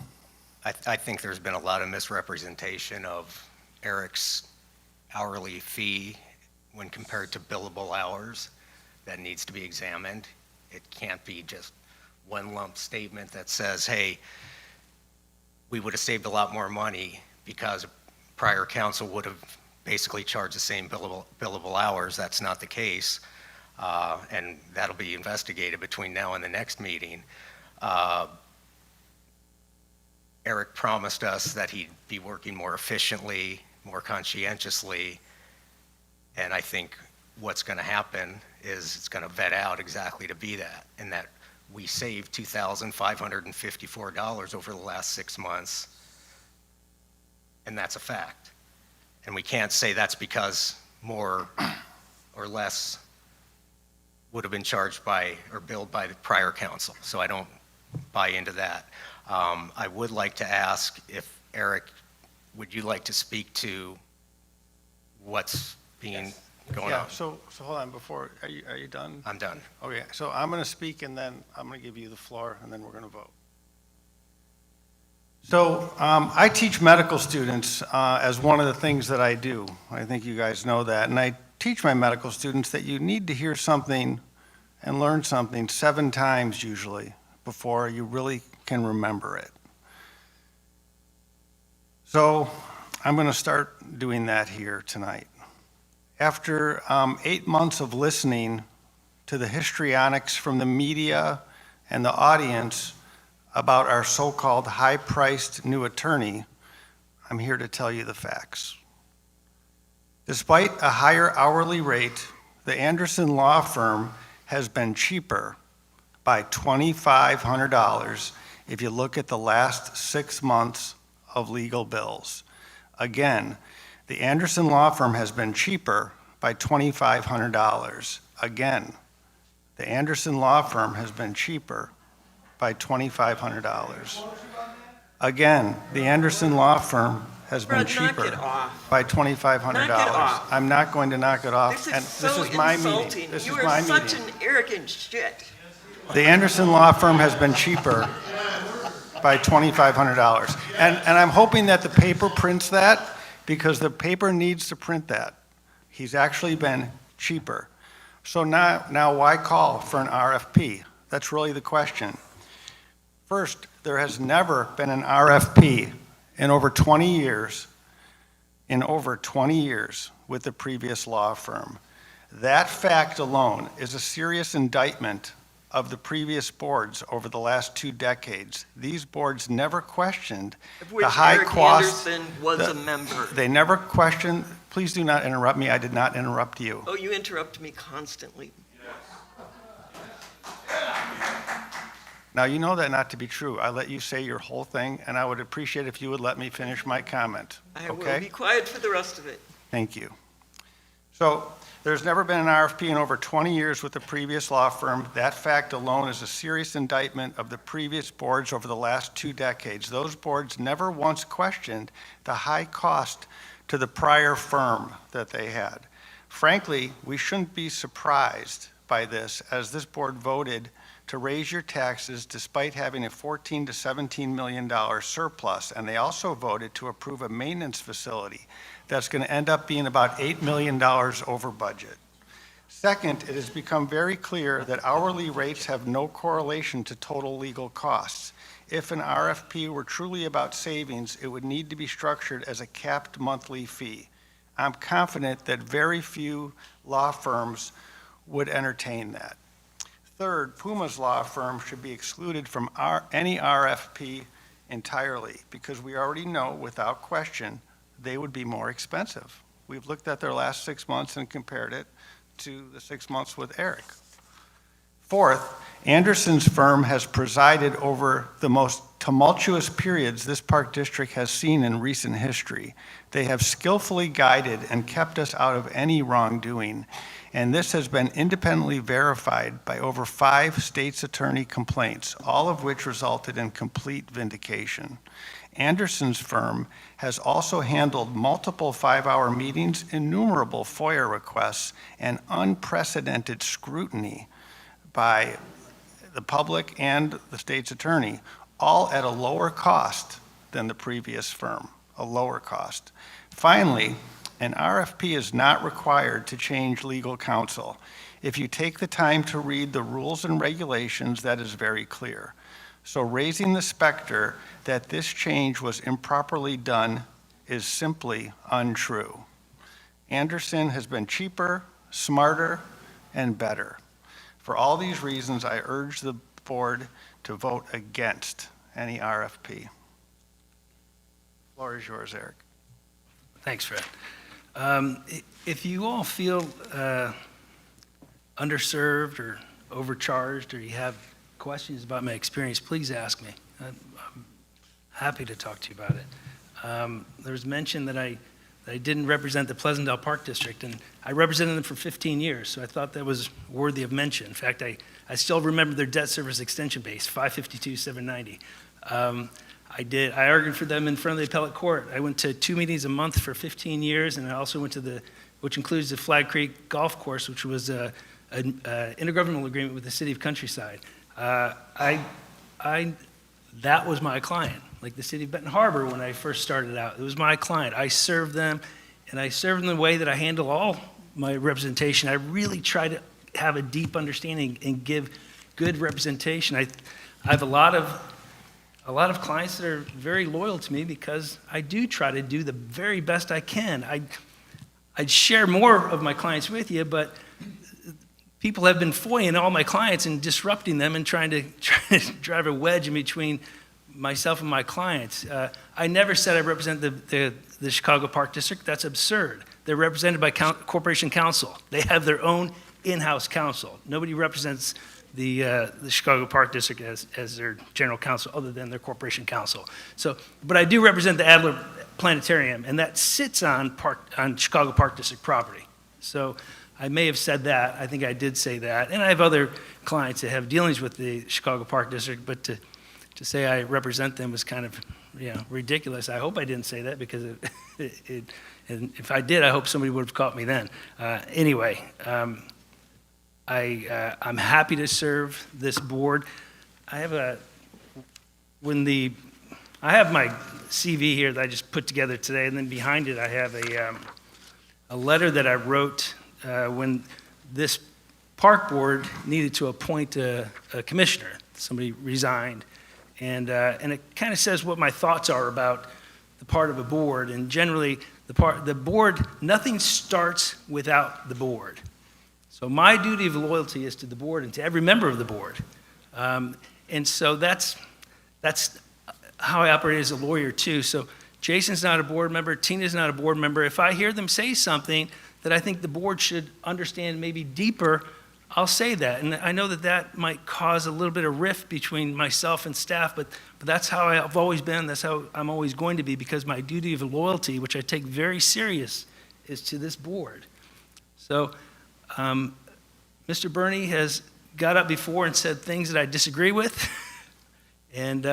I think there's been a lot of misrepresentation of Eric's hourly fee when compared to billable hours. That needs to be examined. It can't be just one lump statement that says, hey, we would have saved a lot more money because prior council would have basically charge the same billable hours. That's not the case, and that'll be investigated between now and the next meeting. Eric promised us that he'd be working more efficiently, more conscientiously, and I think what's going to happen is it's going to vet out exactly to be that, and that we saved $2,554 over the last 6 months, and that's a fact. And we can't say that's because more or less would have been charged by or billed by the prior council, so I don't buy into that. I would like to ask if, Eric, would you like to speak to what's being going Yeah, on? so hold on, are you done? I'm done. Okay, so I'm going to speak, and then I'm going to give you the floor, and then we're going to vote. So I teach medical students as one of the things that I do. I think you guys know that. And I teach my medical students that you need to hear something and learn something 7 times usually before you really can remember it. So I'm going to start doing that here tonight. After 8 months of listening to the histrionics from the media and the audience about our so-called high-priced new attorney, I'm here to tell you the facts. Despite a higher hourly rate, the Anderson Law Firm has been cheaper by $2,500 if you look at the last 6 months of legal bills. Again, the Anderson Law Firm has been cheaper by $2,500. Again, the Anderson Law Firm has been cheaper by $2,500. Again, the Anderson Law Firm has been cheaper by $2,500. I'm not going to knock it off. And this is my meeting. This is my meeting. You are such an arrogant shit. The Anderson Law Firm has been cheaper by $2,500. And I'm hoping that the paper prints that, because the paper needs to print that. He's actually been cheaper. So now why call for an RFP? That's really the question. First, there has never been an RFP in over 20 years, with the previous law firm. That fact alone is a serious indictment of the previous boards over the last 2 decades. These boards never questioned Of which the high Eric cost. Anderson was a member. They never questioned, please do not interrupt me, I did not interrupt you. Oh, you interrupt me constantly. Now, you know that not to be true. I let you say your whole thing, and I would appreciate if you would let me finish my comment, I will okay? be quiet for the rest of it. Thank you. So, there's never been an RFP in over 20 years with the previous law firm. That fact alone is a serious indictment of the previous boards over the last 2 decades. Those boards never once questioned the high cost to the prior firm that they had. Frankly, we shouldn't be surprised by this, as this board voted to raise your taxes despite having a $14 to $17 million surplus, and they also voted to approve a maintenance facility that's going to end up being about $8 million over budget. Second, it has become very clear that hourly rates have no correlation to total legal costs. If an RFP were truly about savings, it would need to be structured as a capped monthly fee. I'm confident that very few law firms would entertain that. Third, Puma's law firm should be excluded from any RFP entirely, because we already know without question they would be more expensive. We've looked at their last 6 months and compared it to the 6 months with Eric. Fourth, Anderson's firm has presided over the most tumultuous periods this Park District has seen in recent history. They have skillfully guided and kept us out of any wrongdoing, and this has been independently verified by over 5 state's attorney complaints, all of which resulted in complete vindication. Anderson's firm has also handled multiple 5-hour meetings, innumerable FOIA requests, and unprecedented scrutiny by the public and the state's attorney, all at a lower cost than the previous firm, a lower cost. Finally, an RFP is not required to change legal counsel. If you take the time to read the rules and regulations, that is very clear. So raising the specter that this change was improperly done is simply untrue. Anderson has been cheaper, smarter, and better. For all these reasons, I urge the board to vote against any RFP. Floor is yours, Eric. Thanks, Fred. If you all feel underserved or overcharged, or you have questions about my experience, please ask me. I'm happy to talk to you about it. There was mention that I didn't represent the Pleasantdale Park District, and I represented them for 15 years, so I thought that was worthy of mention. In fact, I still remember their debt service extension base, 552-790. I argued for them in front of the appellate court. I went to 2 meetings a month for 15 years, and I also went to which includes the Flag Creek Golf Course, which was an intergovernmental agreement with the city of Countryside. That was my client. Like the city of Benton Harbor, when I first started out, it was my client. I served them, and I served them in the way that I handle all my representation. I really try to have a deep understanding and give good representation. I have a lot of clients that are very loyal to me because I do try to do the very best I can. I'd share more of my clients with you, but people have been foiling all my clients and disrupting them and trying to drive a wedge in between myself and my clients. I never said I represent the Chicago Park District. That's absurd. They're represented by Corporation Counsel. They have their own in-house counsel. Nobody represents the Chicago Park District as their general counsel other than their Corporation Counsel. But I do represent the Adler Planetarium, and that sits on Chicago Park District property. So I may have said that. I think I did say that. And I have other clients that have dealings with the Chicago Park District, but to say I represent them is kind of, ridiculous. I hope I didn't say that because and if I did, I hope somebody would have caught me then. Anyway, I'm happy to serve this board. I have my CV here that I just put together today, and then behind it I have a letter that I wrote when this park board needed to appoint a commissioner. Somebody resigned. And it kind of says what my thoughts are about the part of a board. And generally, the board, nothing starts without the board. So my duty of loyalty is to the board and to every member of the board. And so that's how I operate as a lawyer too. So Jason's not a board member, Tina's not a board member. If I hear them say something that I think the board should understand maybe deeper, I'll say that. And I know that might cause a little bit of rift between myself and staff, but that's how I've always been. That's how I'm always going to be, because my duty of loyalty, which I take very serious, is to this board. So Mr. Bernie has got up before and said things that I disagree with, and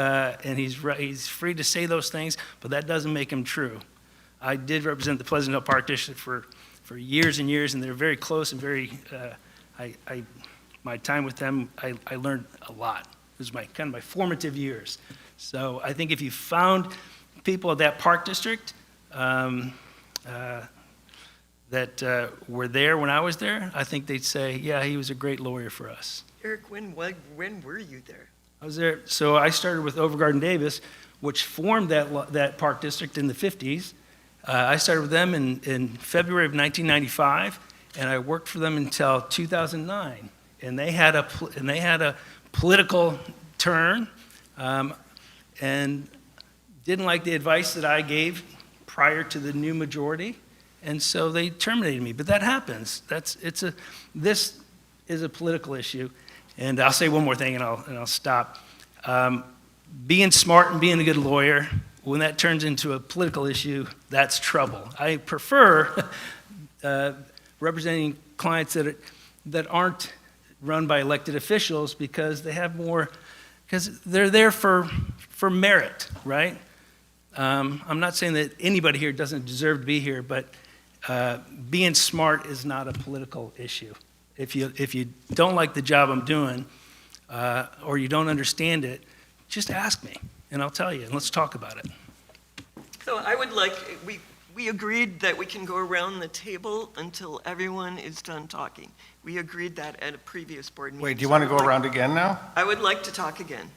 he's free to say those things, but that doesn't make him true. I did represent the Pleasantdale Park District for years and years, and they're very close and very. My time with them, I learned a lot. It was my formative years. So I think if you found people at that park district that were there when I was there, I think they'd say, yeah, he was a great lawyer for us. Eric, when were you there? I was there, so I started with Overgard and Davis, which formed that park district in the 50s. I started with them in February of 1995. And I worked for them until 2009, and they had a political turn, and didn't like the advice that I gave prior to the new majority, and so they terminated me. But that happens. This is a political issue, and I'll say one more thing, and I'll stop. Being smart and being a good lawyer, when that turns into a political issue, that's trouble. I prefer. Representing clients that aren't run by elected officials because they have more, because they're there for merit, right? I'm not saying that anybody here doesn't deserve to be here, but being smart is not a political issue. If you don't like the job I'm doing, or you don't understand it, just ask me, and I'll tell you, and let's talk about it. So I would like, we agreed that we can go around the table until everyone is done talking. We agreed that at a previous board meeting. Wait, do you want to go around again now? I would like to talk again.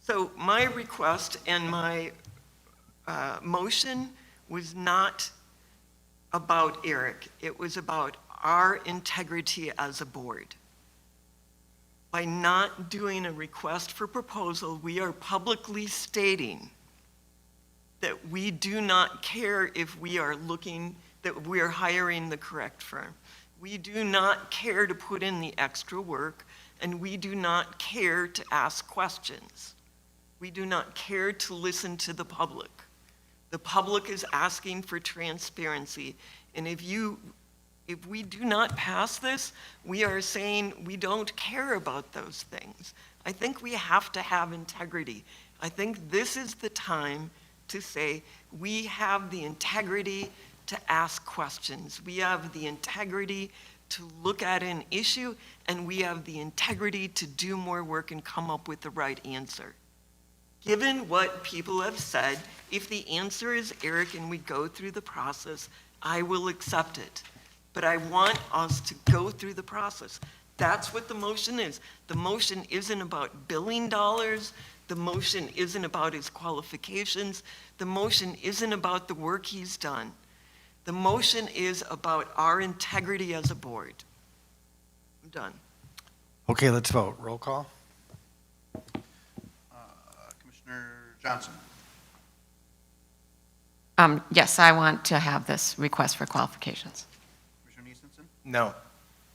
So my request and my motion was not about Eric. It was about our integrity as a board. By not doing a request for proposal, we are publicly stating that we do not care if we are looking, that we are hiring the correct firm. We do not care to put in the extra work, and we do not care to ask questions. We do not care to listen to the public. The public is asking for transparency, and if we do not pass this, we are saying we don't care about those things. I think we have to have integrity. I think this is the time to say we have the integrity to ask questions. We have the integrity to look at an issue, and we have the integrity to do more work and come up with the right answer. Given what people have said, if the answer is Eric and we go through the process, I will accept it. But I want us to go through the process. That's what the motion is. The motion isn't about billing dollars. The motion isn't about his qualifications. The motion isn't about the work he's done. The motion is about our integrity as a board. I'm done. Okay, let's vote. Roll call. Commissioner Johnson? Yes, I want to have this request for qualifications. Commissioner Neesensen? No.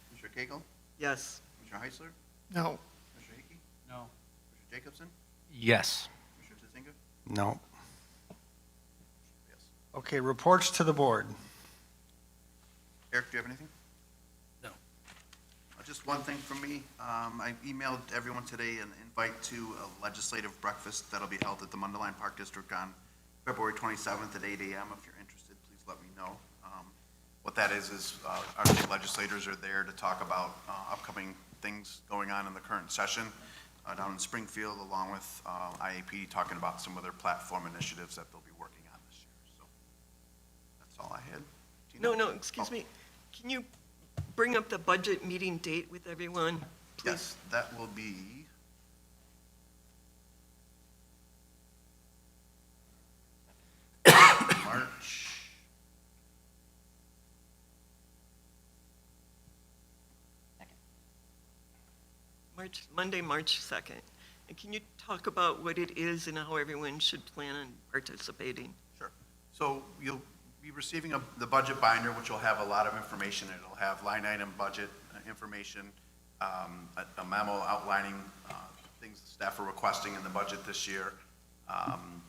Commissioner Cagle? Yes. Commissioner Heisler? No. Commissioner Hickey? No. Commissioner Jacobson? Yes. Commissioner Tazinga? No. Yes. Okay, reports to the board. Eric, do you have anything? No. Just one thing from me. I emailed everyone today an invite to a legislative breakfast that'll be held at the Mundelein Park District on February 27th at 8 a.m. If you're interested, please let me know. What that is our state legislators are there to talk about upcoming things going on in the current session down in Springfield, along with IAP talking about some of their platform initiatives that they'll be working on this year. So that's all I had. Tina? No, excuse me. Can you bring up the budget meeting date with everyone, please? Yes, that will be Monday, March 2nd. And can you talk about what it is and how everyone should plan on participating? Sure. So you'll be receiving the budget binder, which will have a lot of information. It'll have line item budget information, a memo outlining things the staff are requesting in the budget this year, some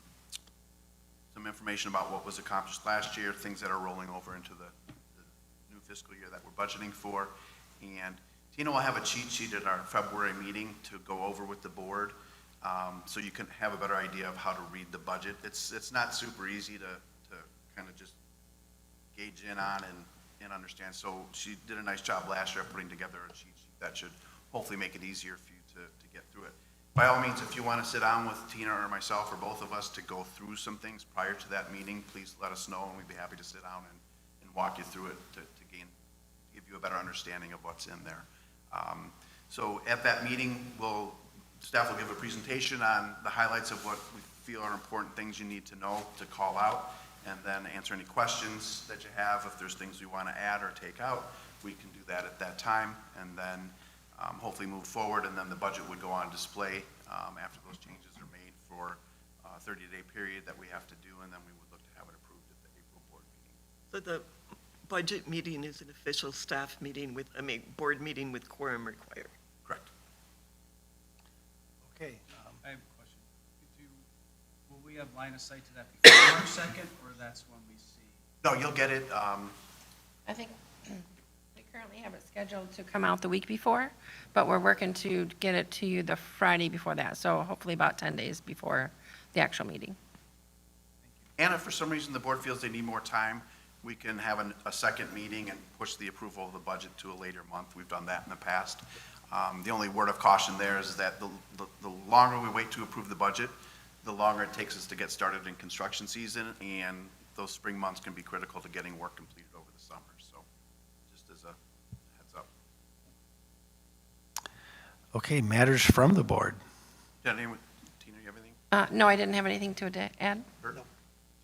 information about what was accomplished last year, things that are rolling over into the new fiscal year that we're budgeting for. And Tina will have a cheat sheet at our February meeting to go over with the board, so you can have a better idea of how to read the budget. It's not super easy to kind of just gauge in on and understand. So she did a nice job last year of putting together a cheat sheet that should hopefully make it easier for you to get through it. By all means, if you want to sit down with Tina or myself or both of us to go through some things prior to that meeting, please let us know, and we'd be happy to sit down and walk you through it to give you a better understanding of what's in there. So at that meeting, staff will give a presentation on the highlights of what we feel are important things you need to know to call out, and then answer any questions that you have. If there's things we want to add or take out, we can do that at that time, and then hopefully move forward, and then the budget would go on display after those changes are made for a 30-day period that we have to do, and then we would look to have it approved at the April board meeting. So the budget meeting is an official staff meeting board meeting with quorum required. Correct. Okay. I have a question. Will we have line of sight to that before March 2nd, or that's when we see? No, you'll get it. I think we currently have it scheduled to come out the week before, but we're working to get it to you the Friday before that, so hopefully about 10 days before the actual meeting. And if for some reason the board feels they need more time, we can have a second meeting and push the approval of the budget to a later month. We've done that in the past. The only word of caution there is that the longer we wait to approve the budget, the longer it takes us to get started in construction season, and those spring months can be critical to getting work completed over the summer. So just as a heads up. Okay, matters from the board. Tina, you have anything? No, I didn't have anything to add. Bert?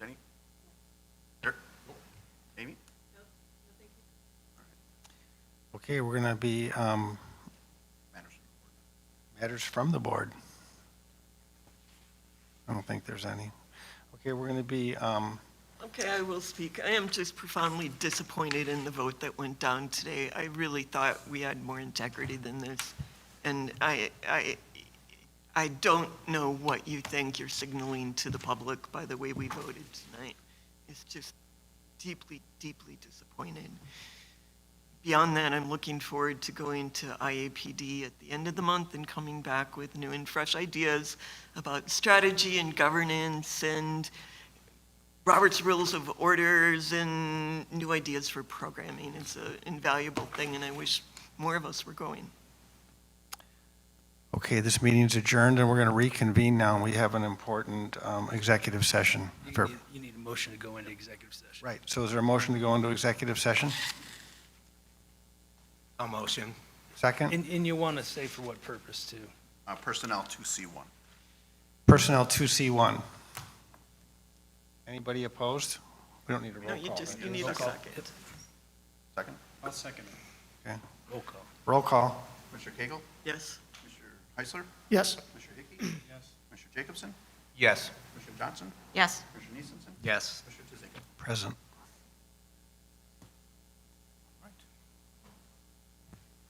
Jenny? Dirk? Amy? No, Okay, we're going to be matters from the board. I don't think there's any. Okay, we're going to be, Okay, I will speak. I am just profoundly disappointed in the vote that went down today. I really thought we had more integrity than this. And I don't know what you think you're signaling to the public by the way we voted tonight. It's just deeply, deeply disappointed. Beyond that, I'm looking forward to going to IAPD at the end of the month and coming back with new and fresh ideas about strategy and governance and Robert's Rules of Orders and new ideas for programming. It's an invaluable thing, and I wish more of us were going. okay, this meeting's adjourned, and we're going to reconvene now, and we have an important executive session. You need a motion to go into executive session. Right, so is there a motion to go into executive session? A motion. Second? And you want to say for what purpose, too? Personnel 2C1. Personnel 2C1. Anybody opposed? We don't need a roll No, call. you need a second. Second? I'll second it. Okay. Roll call. Roll call. Commissioner Cagle? Yes. Commissioner Heisler? Yes. Commissioner Hickey? Yes. Commissioner Jacobson? Yes. Commissioner Johnson? Yes. Commissioner Neesensen? Yes. Commissioner Tazinga? Present.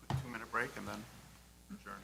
Put a 2-minute break and then adjourn.